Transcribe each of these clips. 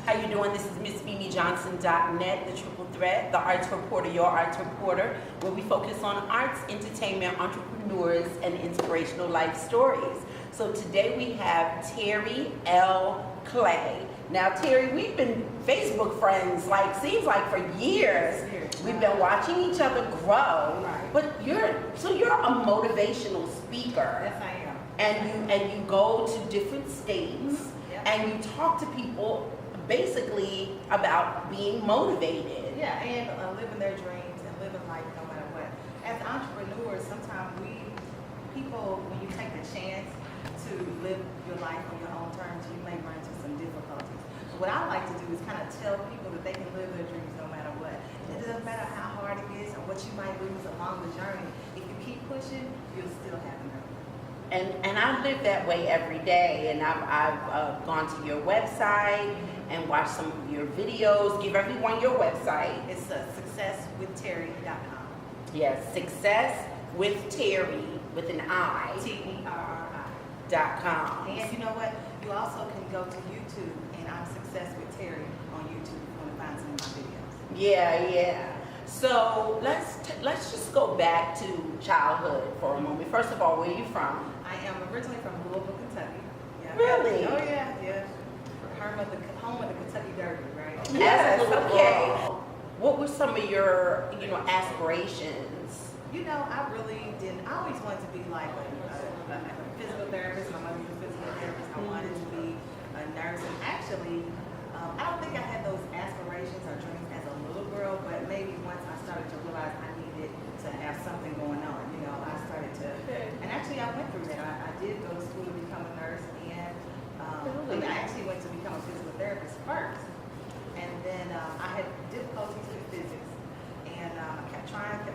How you doing? This is Miss MimiJohnson.net, the triple threat, the arts reporter, your arts reporter, where we focus on arts, entertainment, entrepreneurs, and inspirational life stories. So today we have Terri L. Clay. Now, Terri, we've been Facebook friends, seems like for years. We've been watching each other grow. Right. But you're a motivational speaker. Yes, I am. And you go to different states Yep. and you talk to people basically about being motivated. Yeah, and living their dreams and living life no matter what. As entrepreneurs, sometimes when you take the chance to live your life on your own terms, you may run into some difficulties. So what I like to do is kind of tell people that they can live their dreams no matter what. It doesn't matter how hard it is or what you might lose along the journey. If you keep pushing, you'll still have enough. And I live that way every day, and I've gone to your website and watched some of your videos. Give everyone your website. It's successwithterri.com. Yes, Success with Terri with an I. TERRI.com. And you know what? You also can go to YouTube, and I'm Success with Terri on YouTube if you want to find some of my videos. Yeah. So let's just go back to childhood for a moment. First of all, where are you from? I am originally from Louisville, Kentucky. Yeah. Really? Oh yeah. Home of the Kentucky Derby, right? Yes. Okay. What were some of your, aspirations? I really didn't. I always wanted to be like a physical therapist. My mother was a physical therapist. I wanted to be a nurse. And actually, I don't think I had those aspirations or dreams as a little girl, but maybe once I started to realize I needed to have something going on, I started to. And actually, I went through that. I did go to school to become a nurse, and I actually went to become a physical therapist first. And then I had difficulties with physics, and I kept trying. The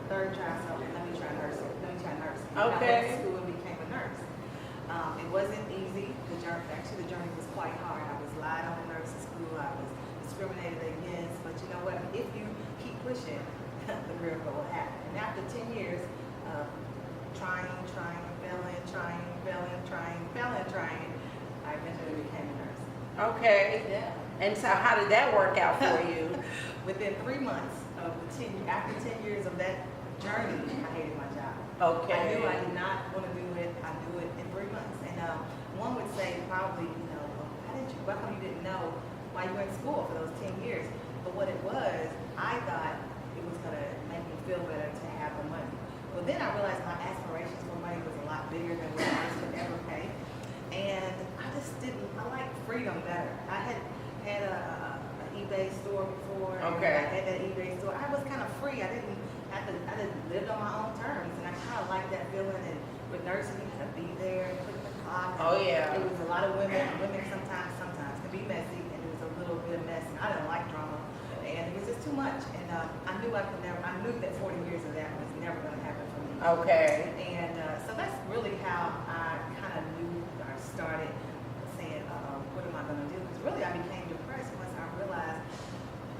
third try, so let me try nursing. Okay. I went to school and became a nurse. It wasn't easy. The journey was quite hard. I was lied on in nursing school. I was discriminated against. But you know what? If you keep pushing, the miracle will happen. And after 10 years of trying, failing, I eventually became a nurse. Okay. Yeah. And so how did that work out for you? Within 3 months after 10 years of that journey, I hated my job. Okay. I knew I did not want to do it. I knew it in 3 months. And one would say probably, how come you didn't know why you were in school for those 10 years? But what it was, I thought it was going to make me feel better to have the money. But then I realized my aspirations for money was a lot bigger than what I could ever pay. And I like freedom better. I had an eBay store before. Okay. I had that eBay store. I was kind of free. I didn't live on my own terms, and I kind of like that feeling. And with nursing, you had to be there and click the clock. Oh yeah. It was a lot of women. Women sometimes can be messy, and it was a little bit messy. I didn't like drama, and it was just too much. And I knew I that 40 years of that was never going to happen for me. Okay. And so that's really how I kind of knew or started saying, what am I going to do? Because really I became depressed once I realized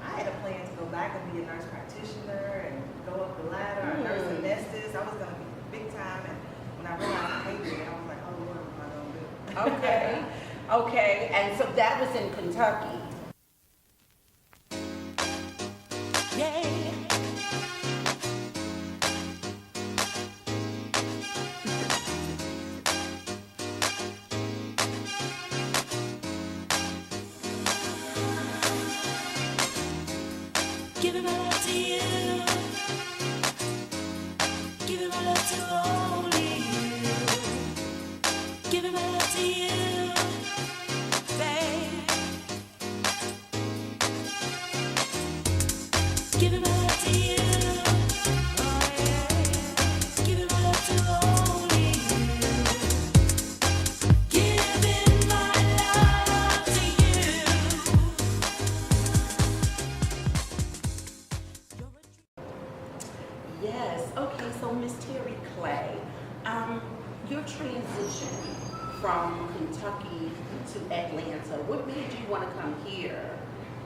I had a plan to go back and be a nurse practitioner and go up the ladder, a nurse anesthetist. I was going to be big time. And when I realized I hated it, I was like, oh, what am I going to do? Okay. And so that was in Kentucky. Giving my love to you, giving my love to only you, giving my love to you, babe. Giving my love to you, oh yeah, giving my love to only you, giving my love to you. Yes. Okay. So Miss Terri Clay, your transition from Kentucky to Atlanta. What made you want to come here?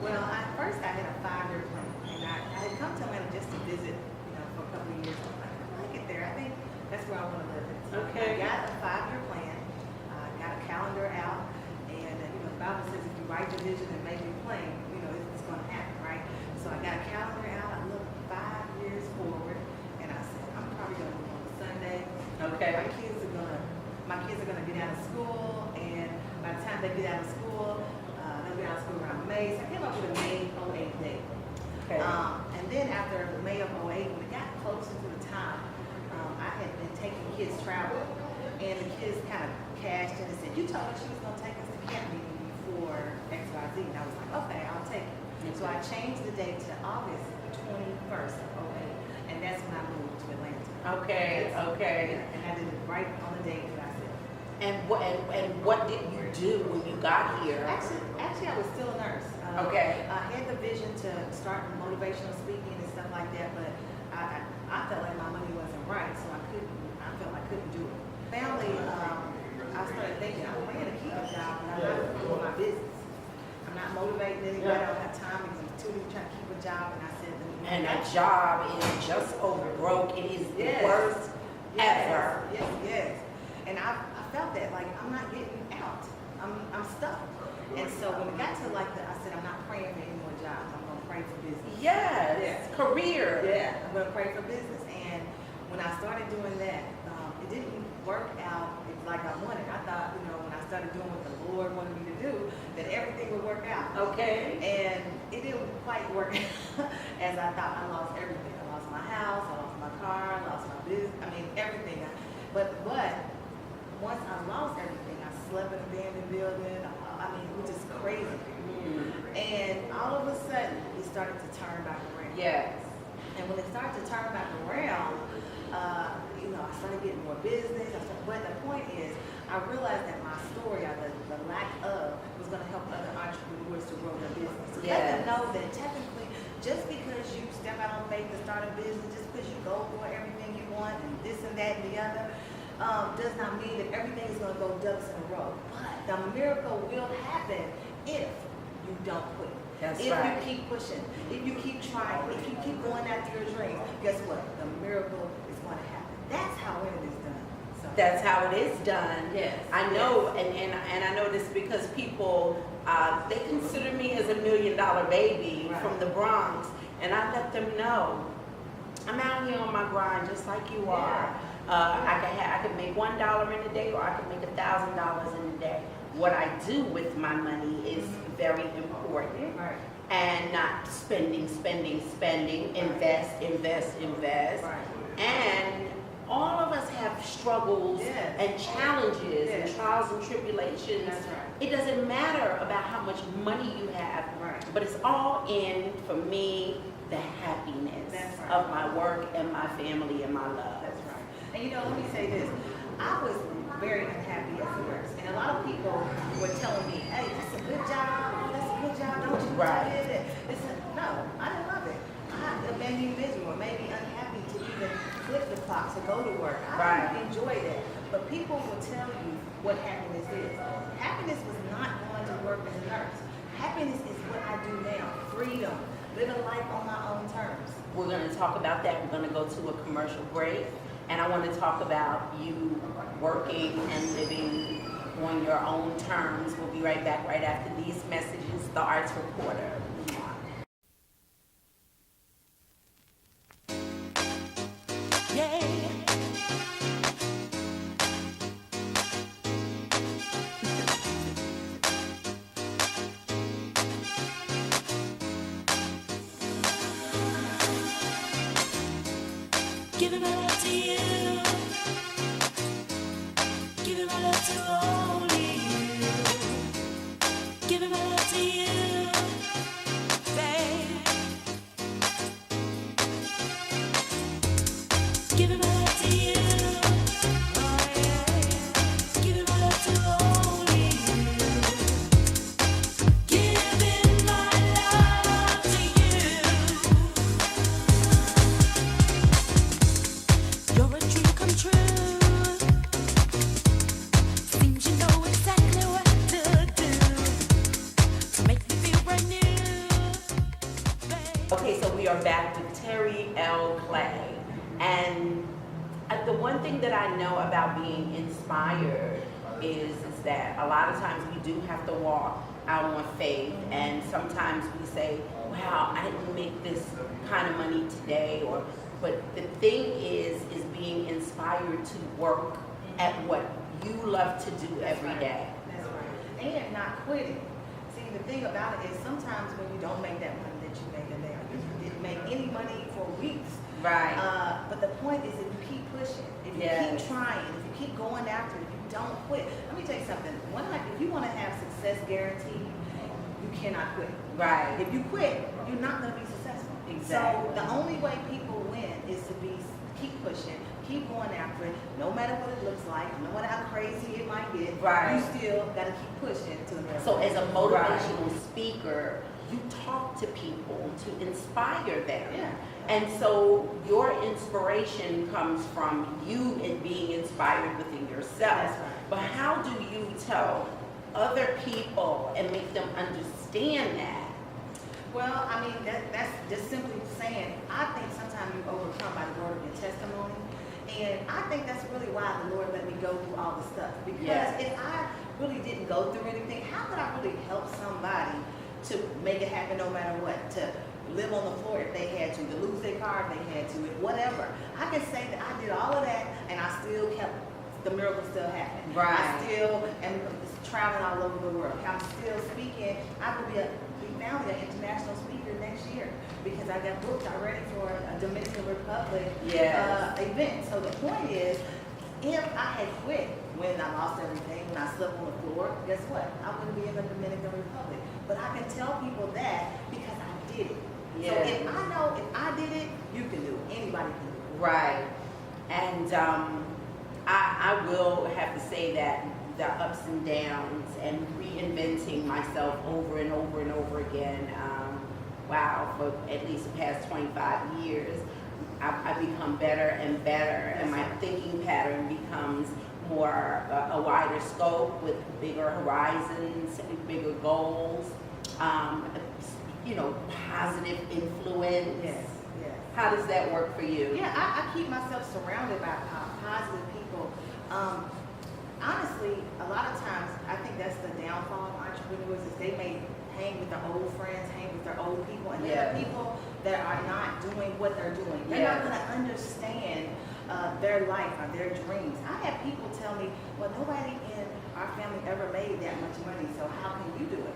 Well, first I had a 5-year plan, and I had come to Atlanta just to visit, for a couple of years. I like it there. I think that's where I want to live in. So Okay. I got a 5-year plan. I got a calendar out, and the Bible says if you write the vision and make it plain, it's going to happen, right? So I got a calendar out. I looked 5 years forward, and I said I'm probably going to move on Sunday. Okay. My kids are gonna get out of school, and by the time they get out of school, they'll get out of school around May. So I came up with a May '08 date. Okay. And then after May of '08, when it got closer to the time, I had been taking kids travel, and the kids kind of cashed in and said, "You told us you was gonna take us to camp meeting for XYZ." And I was like, "Okay, I'll take it." So I changed the date to August 21st of '08, and that's when I moved to Atlanta. Okay. And I did it right on the date that I said. And what did you do when you got here? Actually, I was still a nurse. Okay. I had the vision to start motivational speaking and stuff like that, but I felt like my money wasn't right, so I felt I couldn't do it. Family, I started thinking, I'm ready to keep a job, but I'm not doing my business. I'm not motivating anybody. I don't have time because I'm too busy trying to keep a job, and I said, And a job is just over broke. It is the worst ever. Yes. And I felt that, like, I'm not getting out. I'm stuck. And so when it got to I said, I'm not praying for any more jobs. I'm going to pray for business. Yes. Yeah. Career. Yeah, I'm going to pray for business. And when I started doing that, it didn't work out like I wanted. I thought, when I started doing what the Lord wanted me to do, that everything would work out. Okay. And it didn't quite work as I thought. I lost everything. I lost my house, I lost my car, I lost my business. I mean, everything. But once I lost everything, I slept in an abandoned building. Which is crazy. And all of a sudden, it started to turn back around. Yes. And when it started to turn back around, I started getting more business. But the point is, I realized that my story, or the lack of, was going to help other entrepreneurs to grow their business. To let them know that technically, just because you step out on faith to start a business, just because you go for everything you want and this and that and the other, does not mean that everything is going to go ducks in a row. But the miracle will happen if you don't quit. That's if right. you keep pushing, if you keep trying, if you keep going after your dreams, guess what? The miracle is going to happen. That's how it is done. So. That's how it is done. Yes. I know, and I know this because people, they consider me as $1 million baby from the Bronx, and I let them know I'm out here on my grind just like you are. I could make $1 in a day, or I could make $1,000 in a day. What I do with my money is very important. Right. And not spending, invest. Right. And all of us have struggles and challenges and trials and tribulations. That's right. It doesn't matter about how much money you have, but it's all in, for me, the happiness of my work and my family and my love. That's right. And let me say this. I was very unhappy as a nurse. And a lot of people were telling me, hey, that's a good job. Oh, that's a good job. Don't you do it? No, I didn't love it. It made me miserable. It made me unhappy to even flip the clock, to go to work. I didn't enjoy that. But people will tell you what happiness is. Happiness was not going to work as a nurse. Happiness is what I do now. Freedom. Living life on my own terms. We're going to talk about that. We're going to go to a commercial break. And I want to talk about you working and living on your own terms. We'll be right back right after these messages. The Arts Reporter. Yeah. Giving my love to you. Giving my love to only you. Giving my love to you. one thing that I know about being inspired is that a lot of times we do have to walk out on faith, and sometimes we say, wow, I didn't make this kind of money today, but the thing is being inspired to work at what you love to do every day. That's right. And not quitting. See, the thing about it is sometimes when you don't make that money that you make a day, or you didn't make any money for weeks. Right. But the point is, if you keep pushing, if you keep trying, if you keep going after it, if you don't quit. Let me tell you something. If you want to have success guaranteed, you cannot quit. Right. If you quit, you're not going to be successful. Exactly. So the only way people win is to keep pushing, keep going after it, no matter what it looks like, no matter how crazy it might get. Right. You still got to keep pushing to the next. So as a motivational speaker, you talk to people to inspire them. Yeah. And so your inspiration comes from you and being inspired within yourself. That's right. But how do you tell other people and make them understand that? Well, I mean, that's just simply saying, I think sometimes you overcome by the word of your testimony. And I think that's really why the Lord let me go through all the stuff. Because if I really didn't go through anything, how could I really help somebody to make it happen no matter what? To live on the floor if they had to lose their car if they had to, whatever. I can say that I did all of that and I still kept, the miracle still happened. Right. I still am traveling all over the world. I'm still speaking. I will be now an international speaker next year because I got booked already for a Dominican Republic event. So the point is, if I had quit when I lost everything, when I slept on the floor, guess what? I wouldn't be in the Dominican Republic. But I can tell people that because I did it. Yeah. So if I know if I did it, you can do it. Anybody can do it. Right. And I will have to say that the ups and downs and reinventing myself over and over and over again, wow, for at least the past 25 years, I've become better and better, and my thinking pattern becomes more a wider scope with bigger horizons, bigger goals, positive influence. Yes. How does that work for you? Yeah, I keep myself surrounded by positive people. Honestly, a lot of times, I think that's the downfall of entrepreneurs is they may hang with their old friends, hang with their old people, and there are people that are not doing what they're doing. They're not going to understand their life or their dreams. I have people tell me, well, nobody in our family ever made that much money, so how can you do it?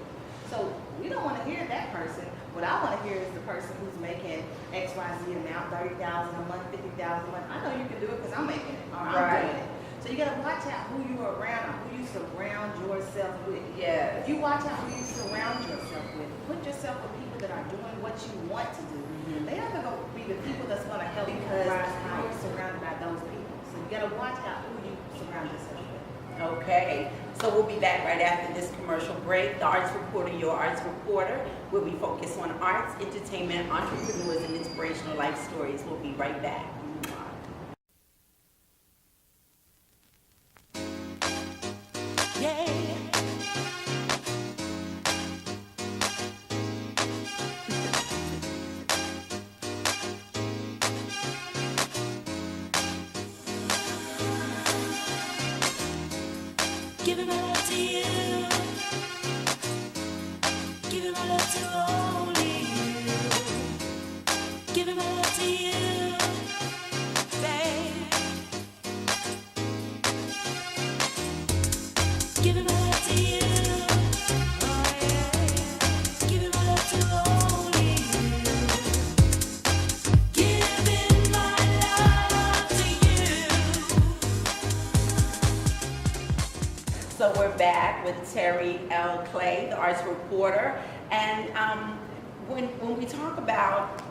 So we don't want to hear that person. What I want to hear is the person who's making XYZ amount, $30,000 a month, $50,000 a month. I know you can do it because I'm making it, or I'm doing it. So you got to watch out who you are around or who you surround yourself with. Yeah. If you watch out who you surround yourself with, put yourself with people that are doing what you want to do. They are going to be the people that's going to help because you're surrounded by those people. So you got to watch out who you surround yourself with. Okay, so we'll be back right after this commercial break. The Arts Reporter, your Arts Reporter, where we focus on arts, entertainment, entrepreneurs, and inspirational life stories. We'll be right back. Giving my love to you. Giving my love to only you. Giving my love to you, babe. Giving my love to you. Oh yeah. Giving my love to only you. Giving my love to you. So we're back with Terri L. Clay, the Arts Reporter. And when we talk about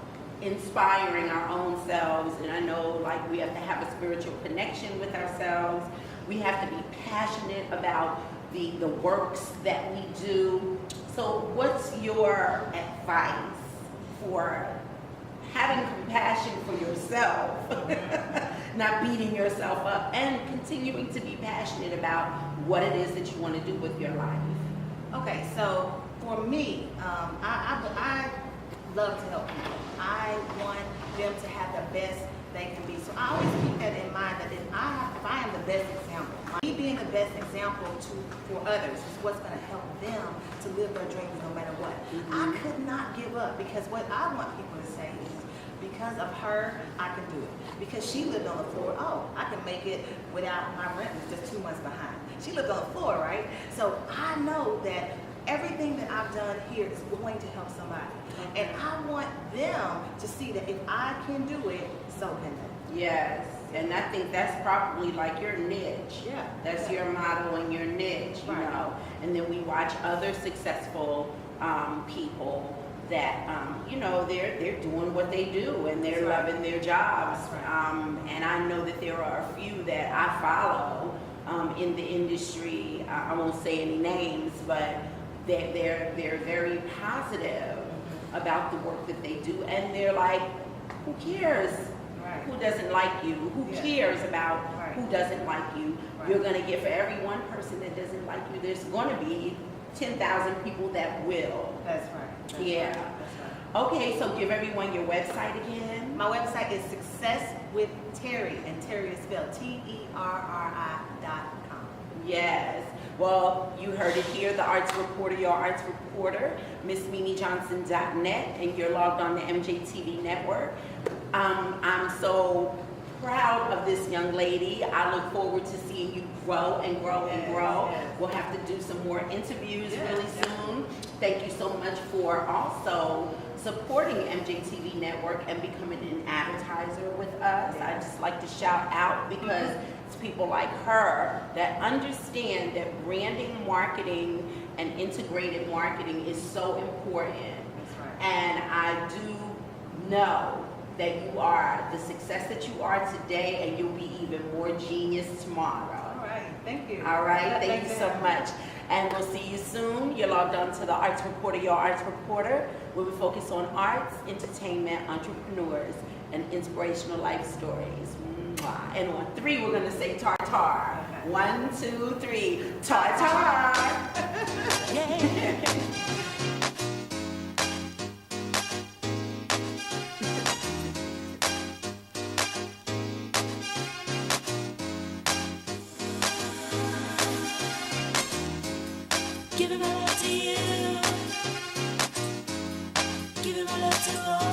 inspiring our own selves, and I know like we have to have a spiritual connection with ourselves, we have to be passionate about the works that we do. So what's your advice for having compassion for yourself, not beating yourself up, and continuing to be passionate about what it is that you want to do with your life? Okay, so for me, I love to help people. I want them to have the best they can be. So I always keep that in mind that if I am the best example, me being the best example for others is what's going to help them to live their dreams no matter what. I could not give up because what I want people to say is, because of her, I can do it. Because she lived on the floor, oh, I can make it without my rent was just 2 months behind. She lived on the floor, right? So I know that everything that I've done here is going to help somebody. And I want them to see that if I can do it, so can they. Yes, and I think that's probably like your niche. Yeah. That's your model and your niche, you Right. know. And then we watch other successful people that, you know, they're doing what they do and they're That's right. loving their jobs. That's right. And I know that there are a few that I follow in the industry. I won't say any names, but they're very positive about the work that they do, and they're like, who cares? Right. Who doesn't like you? Who Yeah. cares about Right. who doesn't like you? Right. You're gonna get, for every one person that doesn't like you, there's gonna be 10,000 people that will. That's right. That's Yeah. right. That's right. Okay, so give everyone your website again. My website is Success with Terri, and Terri is spelled TERRI.com. Yes. Well, you heard it here, the arts reporter, your arts reporter, MissMimiJohnson.net, and you're logged on the MJTV network. I'm so proud of this young lady. I look forward to seeing you grow and grow and Yes, grow. yes. We'll have to do some more interviews Yes, really soon. Thank you so much for also supporting MJTV network and becoming an advertiser with us. I just like to shout out because it's people like her that understand that branding, marketing, and integrated marketing is so important. That's right. And I do know that you are the success that you are today, and you'll be even more genius tomorrow. All right. Thank you. All right, thank Thanks you for so having me. much. And we'll see you soon. You're logged on to the Arts Reporter, your arts reporter, where we focus on arts, entertainment, entrepreneurs, and inspirational life stories. Mwah. And on 3, we're gonna say tartar. Okay. 1, 2, 3, tartar. Giving my love to you. Giving my love to all.